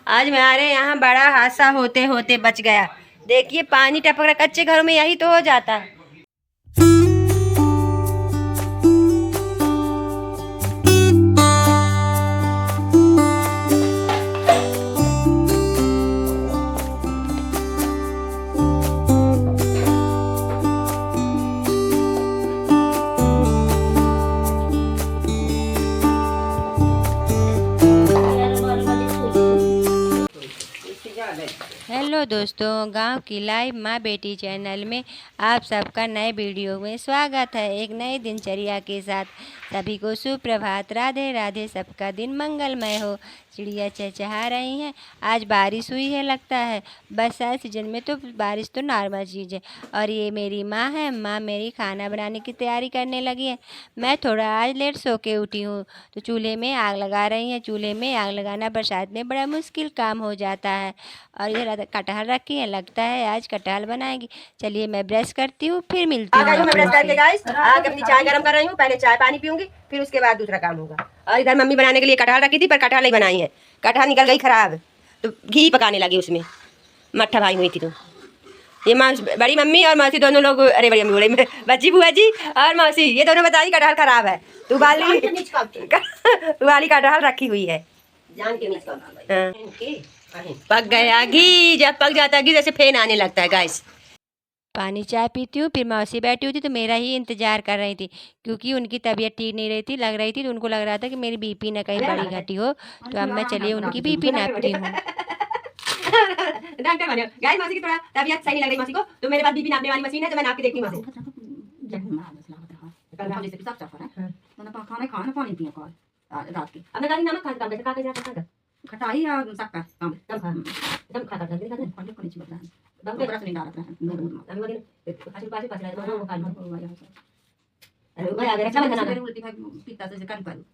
आज हमारे यहाँ बड़ा हादसा होते होते बच गया। देखिए पानी टपक रहा, कच्चे घरों में यही तो हो जाता है। हेलो दोस्तों, गांव की लाइव माँ बेटी चैनल में आप सबका नए वीडियो में स्वागत है। एक नई दिनचर्या के साथ सभी को सुप्रभात, राधे राधे। सबका दिन मंगलमय हो। चिड़िया चहचहा रही हैं। आज बारिश हुई है लगता है। बरसात सीजन में तो बारिश तो नॉर्मल चीज़ है। और ये मेरी माँ है। माँ मेरी खाना बनाने की तैयारी करने लगी है। मैं थोड़ा आज लेट सो के उठी हूँ तो चूल्हे में आग लगा रही हैं। चूल्हे में आग लगाना बरसात में बड़ा मुश्किल काम हो जाता है। और इधर कटहल रखी है, लगता है आज कटहल बनाएगी। चलिए मैं ब्रश करती हूँ, फिर मिलती हूँ। मैं ब्रश करके गाइस आके अपनी चाय गरम कर रही हूँ। पहले चाय पानी पीऊंगी, फिर उसके बाद दूसरा काम होगा। और इधर मम्मी बनाने के लिए कटहल रखी थी, पर कटहल नहीं बनाई है। कटहल निकल गई खराब, तो घी पकाने लगी उसमें। मट्ठा भाई हुई थी तो ये बड़ी मम्मी और मौसी दोनों लोग, अरे बड़ी मम्मी बोले, बच्ची बुआ जी और मौसी, ये दोनों बताई कटहल खराब है तो वाली कटहल रखी हुई है। पक गया घी। जब पक जाता है घी जैसे फेन आने लगता है गाइस। पानी चाय पीती हूँ, फिर मौसी बैठी हुई थी तो मेरा ही इंतजार कर रही थी, क्योंकि उनकी तबीयत ठीक नहीं रही थी, लग रही थी, तो उनको लग रहा था कि मेरी बीपी ना कहीं बड़ी घटी हो। तो अब मैं चलिए उनकी बीपी नापती हूँ। डॉक्टर बने गाइस। मौसी की थोड़ा तबीयत सही नहीं लग रही मौसी को, तो मेरे पास बीपी नापने वाली मशीन है, तो मैं नाप के देखती हूँ मौसी। खाना पानी पियो कल रात के। अब मैं गाली नमक खाता हूं, कैसे खा के जाता है खटाई या शक्कर कम कम खाता था दिन खाते फल को नहीं चिपकता है। बहुत रस नहीं डालता है हम लोग पास पास पास रहे वो खा लो। अरे मैं आ गया अच्छा बना मेरे उल्टी है पित्ता से कर पर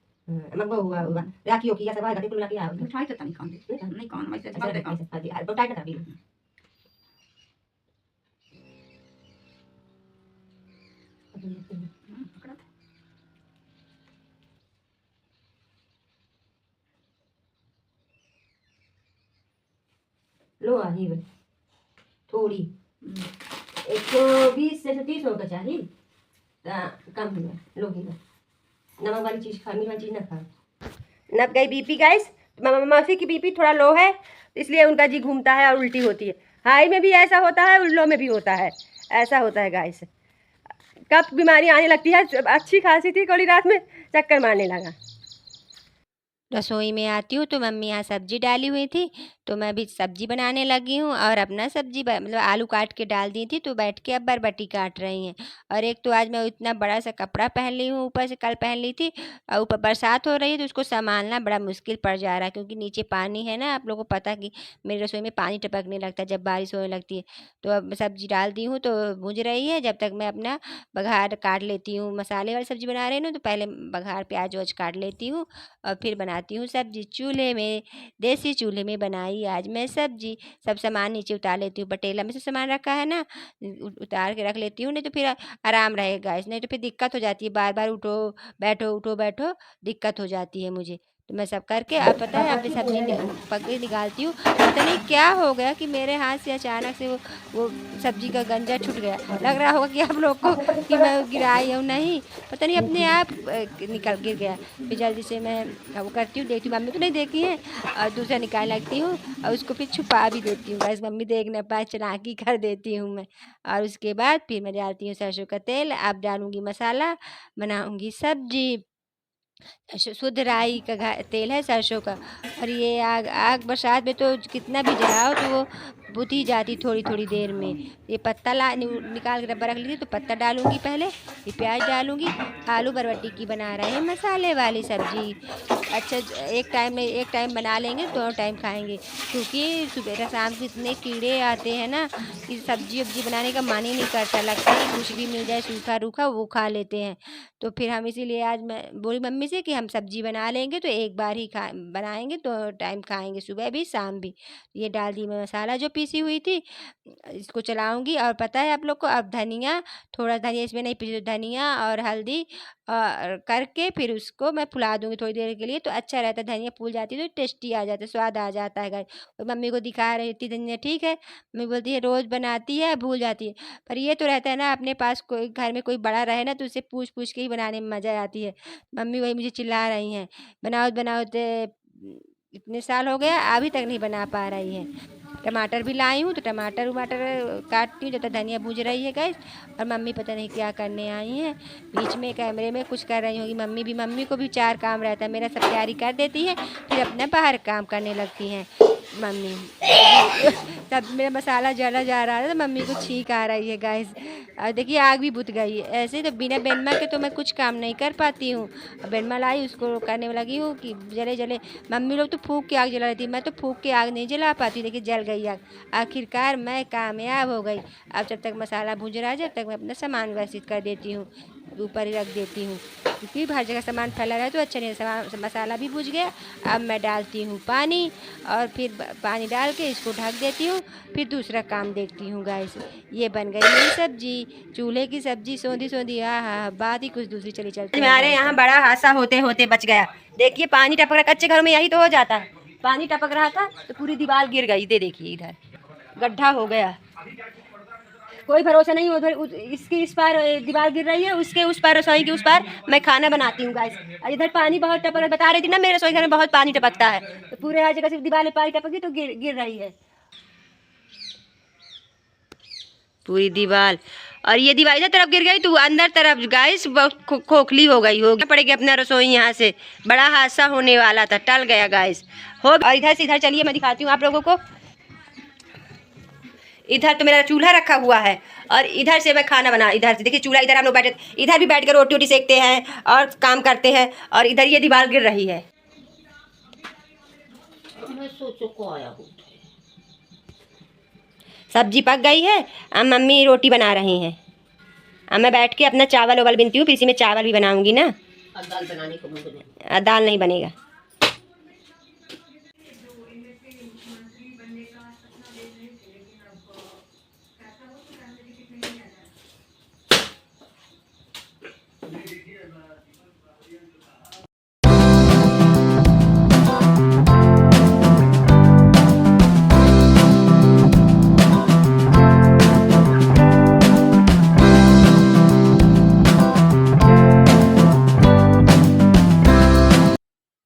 मग हुआ राखी की या सब घाटे को लगा आ मिठाई तो नहीं खाते नहीं खाना वैसे खाते अच्छा खाती है बहुत टाइट था भी। लो आई थोड़ी 120 से 30 होगा चाहिए कम हुआ। लो ही नमक वाली चीज़ खा, मीठी वाली चीज़ ना खा। नप गई बीपी गाइस। मौसी की बीपी थोड़ा लो है, इसलिए उनका जी घूमता है और उल्टी होती है। हाई में भी ऐसा होता है, लो में भी होता है, ऐसा होता है गाइस। कब बीमारी आने लगती है। अच्छी खासी थी, थोड़ी रात में चक्कर मारने लगा। रसोई में आती हूँ तो मम्मी यहाँ सब्जी डाली हुई थी, तो मैं भी सब्जी बनाने लगी हूँ। और अपना सब्जी मतलब आलू काट के डाल दी थी, तो बैठ के अब बरबटी काट रही हैं। और एक तो आज मैं इतना बड़ा सा कपड़ा पहन ली हूँ, ऊपर से कल पहन ली थी, और ऊपर बरसात हो रही है तो उसको संभालना बड़ा मुश्किल पड़ जा रहा है, क्योंकि नीचे पानी है ना। आप लोगों को पता कि मेरी रसोई में पानी टपकने लगता है जब बारिश होने लगती है। तो अब सब्जी डाल दी हूँ तो भूंज रही है, जब तक मैं अपना बघार काट लेती हूँ। मसाले वाली सब्जी बना रही हूँ तो पहले बघार प्याज वज काट लेती हूँ और फिर बनाती हूँ सब्जी। चूल्हे में, देसी चूल्हे में बनाई आज मैं सब्जी। सब सामान नीचे उतार लेती हूँ, पटेला में से सामान रखा है ना, उतार के रख लेती हूँ, नहीं तो फिर आराम रहेगा। नहीं तो फिर दिक्कत हो जाती है, बार बार उठो बैठो उठो बैठो, दिक्कत हो जाती है मुझे। तो मैं सब करके अब पता है अपनी सब्जी पकड़ी निकालती हूँ। पता नहीं क्या हो गया कि मेरे हाथ से अचानक से वो सब्जी का गंजा छूट गया। लग रहा होगा कि आप लोग को कि मैं गिराई हूँ, नहीं, पता नहीं अपने आप निकल गिर गया। फिर जल्दी से मैं वो करती हूँ, देखती हूँ मम्मी तो नहीं देखी है, और दूसरा निकाल लगती हूँ और उसको फिर छुपा भी देती हूँ। बस मम्मी देख न पाए, चालाकी कर देती हूँ मैं। और उसके बाद फिर मैं डालती हूँ सरसों का तेल। अब डालूँगी मसाला, बनाऊँगी सब्जी। शुद्ध राई का तेल है, सरसों का। और ये आग आग बरसात में तो कितना भी जलाओ तो वो बुझ ही जाती थोड़ी थोड़ी देर में। ये पत्ता निकाल के डब्बा रख लीजिए, तो पत्ता डालूंगी पहले, फिर प्याज डालूंगी। आलू बरबटी की बना रहे हैं, मसाले वाली सब्जी। अच्छा, एक टाइम बना लेंगे, दोनों टाइम खाएंगे, क्योंकि सुबह शाम को इतने कीड़े आते हैं ना कि सब्जी वब्जी बनाने का मन ही नहीं करता। लगता है कि कुछ भी मिल जाए सूखा रूखा वो खा लेते हैं। तो फिर हम इसीलिए आज मैं बोली मम्मी से कि हम सब्जी बना लेंगे तो एक बार ही बनाएंगे, तो टाइम खाएंगे, सुबह भी शाम भी। ये डाल दी मैं मसाला जो पीसी हुई थी, इसको चलाऊंगी। और पता है आप लोग को, अब धनिया, थोड़ा धनिया इसमें नहीं पीसी, तो धनिया और हल्दी करके फिर उसको मैं फुला दूंगी थोड़ी देर के लिए, तो अच्छा रहता है। धनिया फूल जाती है तो टेस्टी आ जाता है, स्वाद आ जाता है गाइस। तो मम्मी को दिखा रही थी धनिया, ठीक है। मम्मी बोलती है रोज़ बनाती है भूल जाती है, पर ये तो रहता है ना, अपने पास कोई घर में कोई बड़ा रहे ना, तो उससे पूछ पूछ के ही बनाने में मज़ा आती है। मम्मी वही मुझे चिल्ला रही हैं, बनाओ बनाओ इतने साल हो गया अभी तक नहीं बना पा रही है। टमाटर भी लाई हूँ, तो टमाटर वमाटर काटती हूँ जब तक धनिया भूज रही है गैस। और मम्मी पता नहीं क्या करने आई हैं, बीच में कैमरे में कुछ कर रही होगी मम्मी भी। मम्मी को भी 4 काम रहता है, मेरा सब तैयारी कर देती है, फिर अपना बाहर काम करने लगती हैं मम्मी। तब मेरा मसाला जला जा रहा है तो मम्मी को छींक आ रही है गाइस। और देखिए आग भी बुझ गई है। ऐसे तो बिना बेनमा के तो मैं कुछ काम नहीं कर पाती हूँ। अब बेनमा लाई, उसको करने में लगी हूँ कि जले जले। मम्मी लोग तो फूंक के आग जला लेती है, मैं तो फूंक के आग नहीं जला पाती। देखिए जल गई आग, आखिरकार मैं कामयाब हो गई। अब जब तक मसाला भून रहा है, जब तक मैं अपना सामान व्यवस्थित कर देती हूँ, ऊपर ही रख देती हूँ, क्योंकि हर जगह सामान फैला रहा है तो अच्छा नहीं। सामान मसाला भी भुज गया। अब मैं डालती हूँ पानी, और फिर पानी डाल के इसको ढक देती हूँ, फिर दूसरा काम देखती हूँ गाइस। ये बन गई मेरी सब्जी, चूल्हे की सब्जी, सौंधी सौंधी। हाँ, बात ही कुछ दूसरी चली चलती है। हमारे यहाँ बड़ा हादसा होते होते बच गया। देखिए पानी टपक रहा, कच्चे घरों में यही तो हो जाता है। पानी टपक रहा था तो पूरी दीवार गिर गई। देखिए इधर गड्ढा हो गया, कोई भरोसा नहीं। उधर इसकी इस पार दीवार गिर रही है, उसके उस पार, रसोई के उस पार मैं खाना बनाती हूँ गाइस। और इधर पानी बहुत टपक, बता रही थी ना मेरे रसोई घर में बहुत पानी टपकता है, तो पूरे हर जगह से दीवार में पानी टपकी तो गिर रही है पूरी दीवार। और ये दीवार इधर तरफ गिर गई तो अंदर तरफ गाइस खोखली हो गई होगी। पड़ेगी अपना रसोई यहाँ से, बड़ा हादसा होने वाला था, टल गया गाइस हो। और इधर से इधर चलिए मैं दिखाती हूँ आप लोगों को। इधर तो मेरा चूल्हा रखा हुआ है, और इधर से मैं खाना बना, इधर से देखिए चूल्हा, इधर हम लोग बैठे, इधर भी बैठ कर रोटी वोटी सेकते हैं और काम करते हैं। और इधर ये दीवार गिर रही है। सब्जी पक गई है, अब मम्मी रोटी बना रही हैं। अब मैं बैठ के अपना चावल उवल बिनती हूँ, फिर इसी में चावल भी बनाऊंगी ना। दाल बनाने को दाल नहीं बनेगा।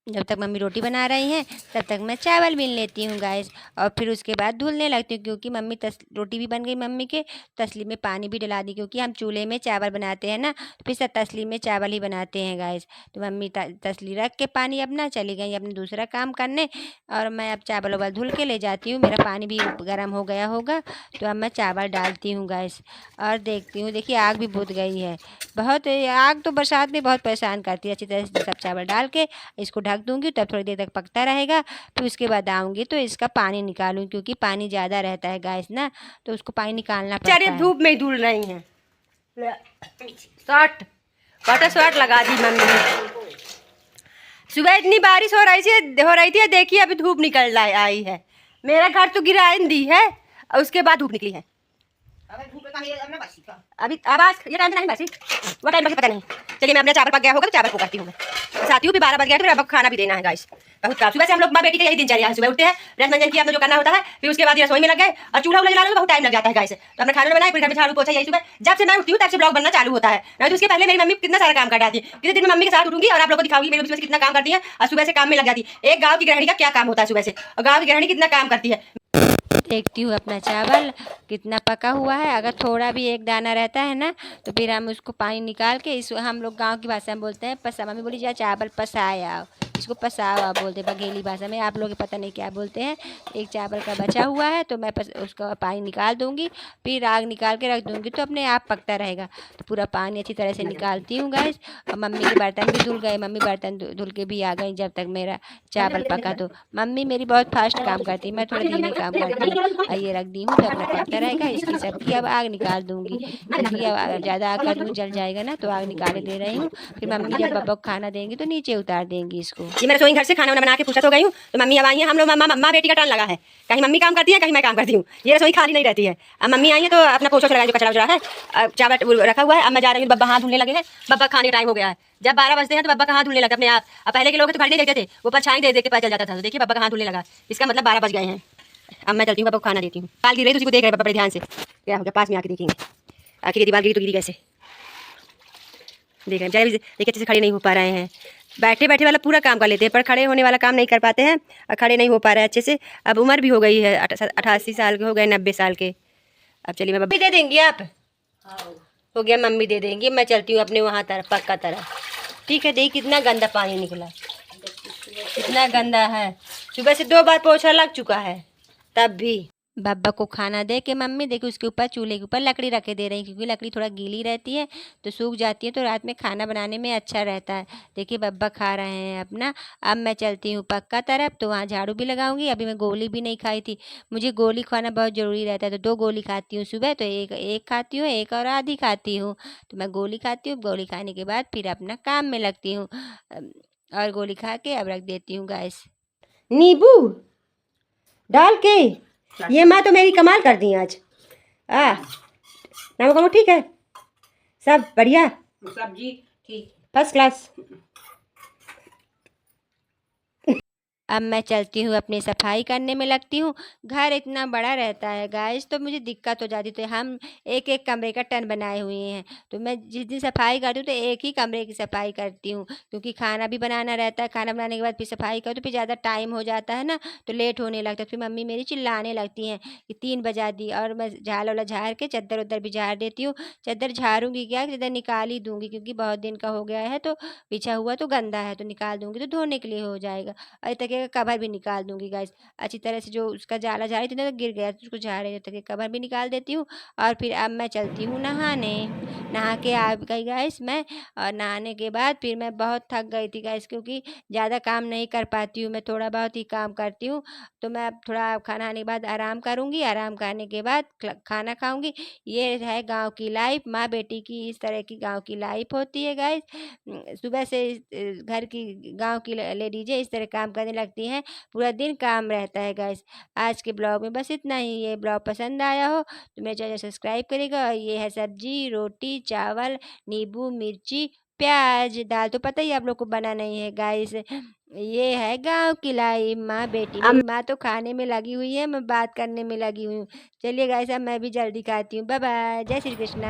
जब तक मम्मी रोटी बना रही हैं तब तक मैं चावल बीन लेती हूँ गाइस। और फिर उसके बाद धुलने लगती हूँ, क्योंकि मम्मी रोटी भी बन गई मम्मी के, तसली में पानी भी डला दी, क्योंकि हम चूल्हे में चावल बनाते हैं ना, तो फिर सब तसली में चावल ही बनाते हैं गाइस। तो मम्मी तसली रख के पानी अपना चली गई अपने दूसरा काम करने, और मैं अब चावल उवल धुल के ले जाती हूँ। मेरा पानी भी गर्म हो गया होगा, तो अब मैं चावल डालती हूँ गाइस और देखती हूँ। देखिए आग भी बुझ गई है बहुत। आग तो बरसात में बहुत परेशान करती है। अच्छी तरह से सब चावल डाल के इसको ढक दूंगी, तब थोड़ी देर तक पकता रहेगा। फिर उसके बाद आऊँगी तो इसका पानी निकालूंगी, क्योंकि पानी ज़्यादा रहता है गैस ना, तो उसको पानी निकालना पड़ता है। धूप में ही धुल रही हैं। शॉर्ट लगा दी मम्मी ने। सुबह इतनी बारिश हो रही थी, देखिए अभी धूप निकल आई है। मेरा घर तो गिरा दी है और उसके बाद धूप निकली है। अभी आवाज ये टाइम नहीं बसी, वो टाइम बसी पता नहीं। चलिए मैं अपना चावल पक गया होगा तो चावल को करती हूँ मैं साथी हूँ। फिर 12 बज गया, फिर अब खाना भी देना है गाइस। बहुत काम सुबह से हम लोग माँ बेटी के यही दिनचर्या है। सुबह उठते हैं, रस मंजन किया, अपना जो करना होता है, फिर उसके बाद रसोई में लग गए और चूल्हा उला जलाने में बहुत टाइम लग जाता है गाइस। तो अपना खाना बनाए, फिर घर में झाड़ू पोछा, यही सुबह जब से मैं उठती हूँ तब से ब्लॉग बनना चालू होता है। नहीं तो उसके पहले मेरी मम्मी कितना सारा काम कर जाती है। किसी दिन मैं मम्मी के साथ उठूंगी और आप लोगों को दिखाऊंगी मेरी सुबह से कितना काम करती है, और सुबह से काम में लग जाती है। एक गाँव की गृहिणी का क्या काम होता है सुबह से, और गाँव की गृहिणी कितना काम करती है। देखती हूँ अपना चावल कितना पका हुआ है। अगर थोड़ा भी एक दाना रहता है ना, तो फिर हम उसको पानी निकाल के, इस हम लोग गांव की भाषा में बोलते हैं पसा। मम्मी बोली जा चावल पसाया, इसको पसावा बोलते हैं बघेली भाषा में। आप लोग पता नहीं क्या बोलते हैं। एक चावल का बचा हुआ है तो मैं उसका पानी निकाल दूंगी, फिर आग निकाल के रख दूंगी, तो अपने आप पकता रहेगा। तो पूरा पानी अच्छी तरह से निकालती हूँ गैस। और मम्मी के बर्तन भी धुल गए, मम्मी बर्तन धुल के भी आ गई जब तक मेरा चावल पका। तो मम्मी मेरी बहुत फास्ट काम करती है, मैं थोड़ा धीमे काम करती हूँ। ये रख दी हूँ तो अपना पकता रहेगा। इसकी सबकी अब आग निकाल दूंगी, क्योंकि अब ज़्यादा आग कर दूँगी जल जाएगा ना, तो आग निकाले दे रही हूँ। फिर मम्मी जब बब्बा को खाना देंगी तो नीचे उतार देंगी इसको। ये मैं रसोई घर से खाना वाना बना के फुर्सत हो गई हूँ, तो मम्मी अब आई हैं। हम लोग माँ बेटी का टर्न लगा है, कहीं मम्मी काम करती है, कहीं मैं काम करती हूँ। ये रसोई खाली नहीं रहती है। अब मम्मी आई है तो अपना पोछा लगा, जो कचरा उचरा है, चावल रखा हुआ है। अब मैं जा रही हूँ, बब्बा हाथ धुलने लगे हैं। बब्बा खाने का टाइम हो गया है। जब 12 बजते हैं तो बब्बा का हाथ धुलने लगा अपने आप। अब पहले के लोग तो घर नहीं देखते थे, वो परछाई दे के पता चल जाता था। तो देखिए बब्बा का हाथ धुलने लगा, इसका मतलब 12 बज गए हैं। अब मैं चलती हूँ, बब्बा को खाना देती हूँ। बाल गिर रही, तो उसी को देख रहे बब्बा बड़े ध्यान से। क्या हो गया, पास में आके देखेंगे। आखिर यदि बाल गिरी तो गिरी कैसे, देख रहे हैं। देखिए अच्छे से खड़े नहीं हो पा रहे हैं। बैठे बैठे वाला पूरा काम कर लेते हैं, पर खड़े होने वाला काम नहीं कर पाते हैं, और खड़े नहीं हो पा रहे हैं अच्छे से। अब उम्र भी हो गई है, 88 साल के हो गए, 90 साल के। अब चलिए, मैं मम्मी दे देंगी आप। हो गया, मम्मी दे देंगी। मैं चलती हूँ अपने वहाँ तरफ, पक्का तरफ। ठीक है। देखिए कितना गंदा पानी निकला, कितना गंदा है। सुबह से 2 बार पोछा लग चुका है, तब भी। बब्बा को खाना दे के मम्मी देखिए उसके ऊपर, चूल्हे के ऊपर लकड़ी रखे दे रही, क्योंकि लकड़ी थोड़ा गीली रहती है तो सूख जाती है, तो रात में खाना बनाने में अच्छा रहता है। देखिए बब्बा खा रहे हैं अपना। अब मैं चलती हूँ पक्का तरफ, तो वहाँ झाड़ू भी लगाऊंगी। अभी मैं गोली भी नहीं खाई थी, मुझे गोली खाना बहुत ज़रूरी रहता है। तो 2 गोली खाती हूँ सुबह, तो एक खाती हूँ, एक और आधी खाती हूँ। तो मैं गोली खाती हूँ, गोली खाने के बाद फिर अपना काम में लगती हूँ, और गोली खा के अब रख देती हूँ गैस। नींबू डाल के, ये माँ तो मेरी कमाल कर दी आज। नमक वमक ठीक है, सब बढ़िया, सब्जी ठीक, फर्स्ट क्लास। अब मैं चलती हूँ, अपनी सफाई करने में लगती हूँ। घर इतना बड़ा रहता है गाइस, तो मुझे दिक्कत हो जाती। तो हम एक एक कमरे का टन बनाए हुए हैं, तो मैं जिस दिन सफाई करती हूँ तो एक ही कमरे की सफाई करती हूँ, क्योंकि खाना भी बनाना रहता है। खाना बनाने के बाद फिर सफाई करो तो फिर ज़्यादा टाइम हो जाता है ना, तो लेट होने लगता है। फिर मम्मी मेरी चिल्लाने लगती हैं कि 3 बजा दी। और मैं झाल वाला झाड़ के चद्दर उद्दर भी झाड़ देती हूँ। चद्दर झाड़ूंगी क्या, चद्दर निकाल ही दूँगी, क्योंकि बहुत दिन का हो गया है, तो बिछा हुआ तो गंदा है, तो निकाल दूँगी तो धोने के लिए हो जाएगा। और तकिए का कवर भी निकाल दूंगी गाइस अच्छी तरह से। जो उसका जाला झाड़ी थी ना, तो गिर गया, तो उसको झाड़े तकिए का कवर भी निकाल देती हूँ। और फिर अब मैं चलती हूँ नहाने। नहा के आ गई गाइस मैं, और नहाने के बाद फिर मैं बहुत थक गई थी गाइस, क्योंकि ज़्यादा काम नहीं कर पाती हूँ मैं, थोड़ा बहुत ही काम करती हूँ। तो मैं अब थोड़ा खाना खाने के बाद आराम करूँगी, आराम करने के बाद खाना खाऊँगी। ये है गाँव की लाइफ, माँ बेटी की इस तरह की गाँव की लाइफ होती है गाइस। सुबह से घर की गाँव की लेडीजें इस तरह काम करने लगती हैं, पूरा दिन काम रहता है गाइस। आज के ब्लॉग में बस इतना ही। ये ब्लॉग पसंद आया हो तो मेरे चैनल सब्सक्राइब करेगा। और ये है सब्जी, रोटी, चावल, नींबू, मिर्ची, प्याज। दाल तो पता ही आप लोग को बना नहीं है गाइस। ये है गांव की लाइफ, माँ बेटी। मेरी माँ तो खाने में लगी हुई है, मैं बात करने में लगी हुई हूँ। चलिए गाइस, अब मैं भी जल्दी खाती हूँ। बाय बाय, जय श्री कृष्णा।